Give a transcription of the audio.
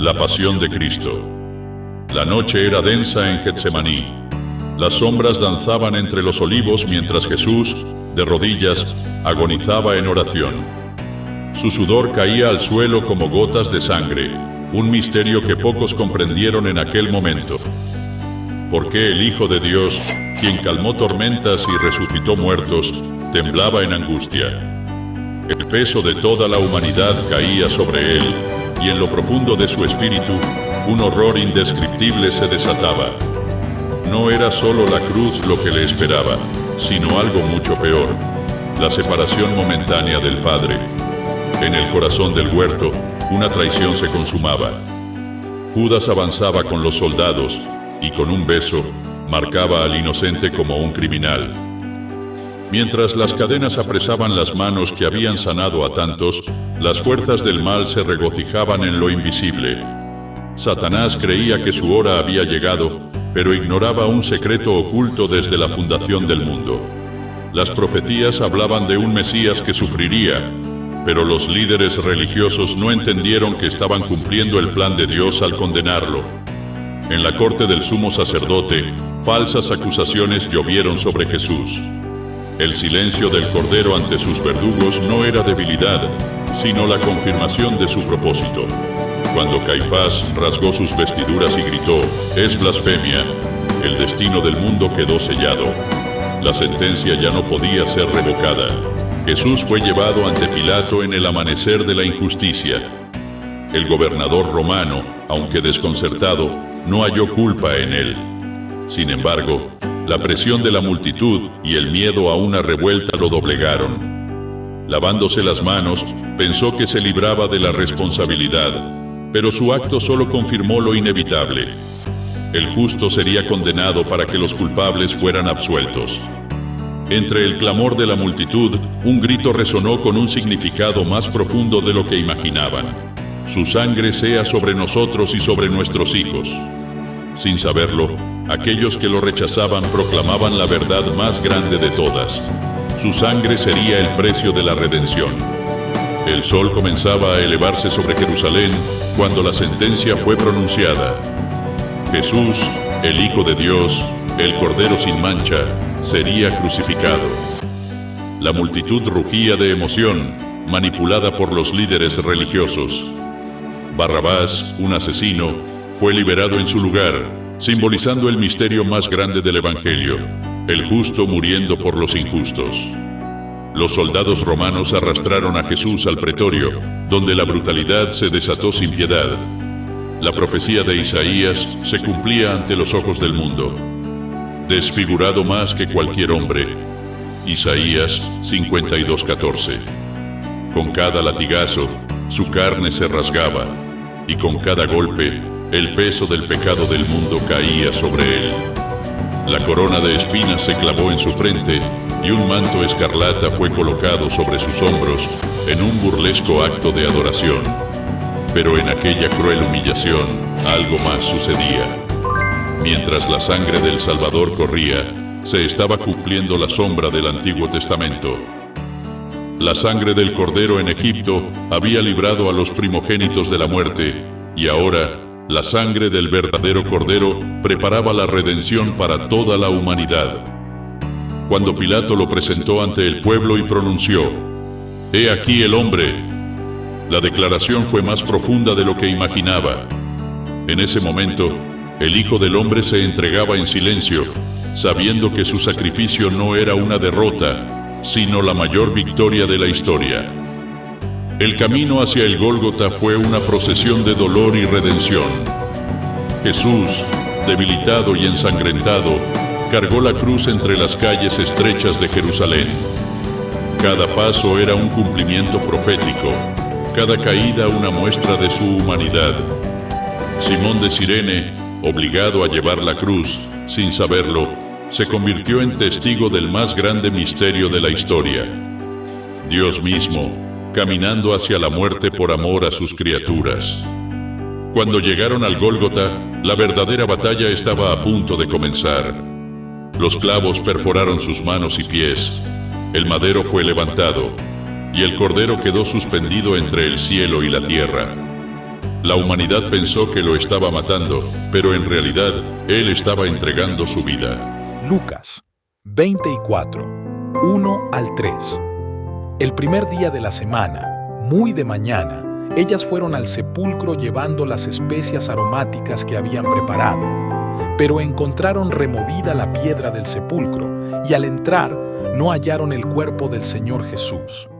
La pasión de Cristo. La noche era densa en Getsemaní. Las sombras danzaban entre los olivos mientras Jesús, de rodillas, agonizaba en oración. Su sudor caía al suelo como gotas de sangre, un misterio que pocos comprendieron en aquel momento. ¿Por qué el Hijo de Dios, quien calmó tormentas y resucitó muertos, temblaba en angustia? El peso de toda la humanidad caía sobre él, y en lo profundo de su espíritu, un horror indescriptible se desataba. No era solo la cruz lo que le esperaba, sino algo mucho peor, la separación momentánea del Padre. En el corazón del huerto, una traición se consumaba. Judas avanzaba con los soldados, y con un beso, marcaba al inocente como un criminal. Mientras las cadenas apresaban las manos que habían sanado a tantos, las fuerzas del mal se regocijaban en lo invisible. Satanás creía que su hora había llegado, pero ignoraba un secreto oculto desde la fundación del mundo. Las profecías hablaban de un Mesías que sufriría, pero los líderes religiosos no entendieron que estaban cumpliendo el plan de Dios al condenarlo. En la corte del sumo sacerdote, falsas acusaciones llovieron sobre Jesús. El silencio del Cordero ante sus verdugos no era debilidad, sino la confirmación de su propósito. Cuando Caifás rasgó sus vestiduras y gritó, «Es blasfemia», el destino del mundo quedó sellado. La sentencia ya no podía ser revocada. Jesús fue llevado ante Pilato en el amanecer de la injusticia. El gobernador romano, aunque desconcertado, no halló culpa en él. Sin embargo, la presión de la multitud y el miedo a una revuelta lo doblegaron. Lavándose las manos, pensó que se libraba de la responsabilidad, pero su acto solo confirmó lo inevitable. El justo sería condenado para que los culpables fueran absueltos. Entre el clamor de la multitud, un grito resonó con un significado más profundo de lo que imaginaban. «Su sangre sea sobre nosotros y sobre nuestros hijos». Sin saberlo, aquellos que lo rechazaban proclamaban la verdad más grande de todas. Su sangre sería el precio de la redención. El sol comenzaba a elevarse sobre Jerusalén cuando la sentencia fue pronunciada. Jesús, el Hijo de Dios, el Cordero sin mancha, sería crucificado. La multitud rugía de emoción, manipulada por los líderes religiosos. Barrabás, un asesino, fue liberado en su lugar, simbolizando el misterio más grande del Evangelio, el justo muriendo por los injustos. Los soldados romanos arrastraron a Jesús al pretorio, donde la brutalidad se desató sin piedad. La profecía de Isaías se cumplía ante los ojos del mundo. Desfigurado más que cualquier hombre. Isaías 52:14. Con cada latigazo, su carne se rasgaba, y con cada golpe, el peso del pecado del mundo caía sobre él. La corona de espinas se clavó en su frente, y un manto escarlata fue colocado sobre sus hombros en un burlesco acto de adoración. Pero en aquella cruel humillación, algo más sucedía. Mientras la sangre del Salvador corría, se estaba cumpliendo la sombra del Antiguo Testamento. La sangre del Cordero en Egipto había librado a los primogénitos de la muerte, y ahora la sangre del verdadero Cordero preparaba la redención para toda la humanidad. Cuando Pilato lo presentó ante el pueblo y pronunció, «He aquí el hombre», la declaración fue más profunda de lo que imaginaba. En ese momento, el Hijo del Hombre se entregaba en silencio, sabiendo que su sacrificio no era una derrota, sino la mayor victoria de la historia. El camino hacia el Gólgota fue una procesión de dolor y redención. Jesús, debilitado y ensangrentado, cargó la cruz entre las calles estrechas de Jerusalén. Cada paso era un cumplimiento profético, cada caída una muestra de su humanidad. Simón de Cirene, obligado a llevar la cruz, sin saberlo, se convirtió en testigo del más grande misterio de la historia. Dios mismo, caminando hacia la muerte por amor a sus criaturas. Cuando llegaron al Gólgota, la verdadera batalla estaba a punto de comenzar. Los clavos perforaron sus manos y pies, el madero fue levantado, y el Cordero quedó suspendido entre el cielo y la tierra. La humanidad pensó que lo estaba matando, pero en realidad él estaba entregando su vida. Lucas 24, 1 al 3. El primer día de la semana, muy de mañana, ellas fueron al sepulcro llevando las especias aromáticas que habían preparado. Pero encontraron removida la piedra del sepulcro y al entrar no hallaron el cuerpo del Señor Jesús.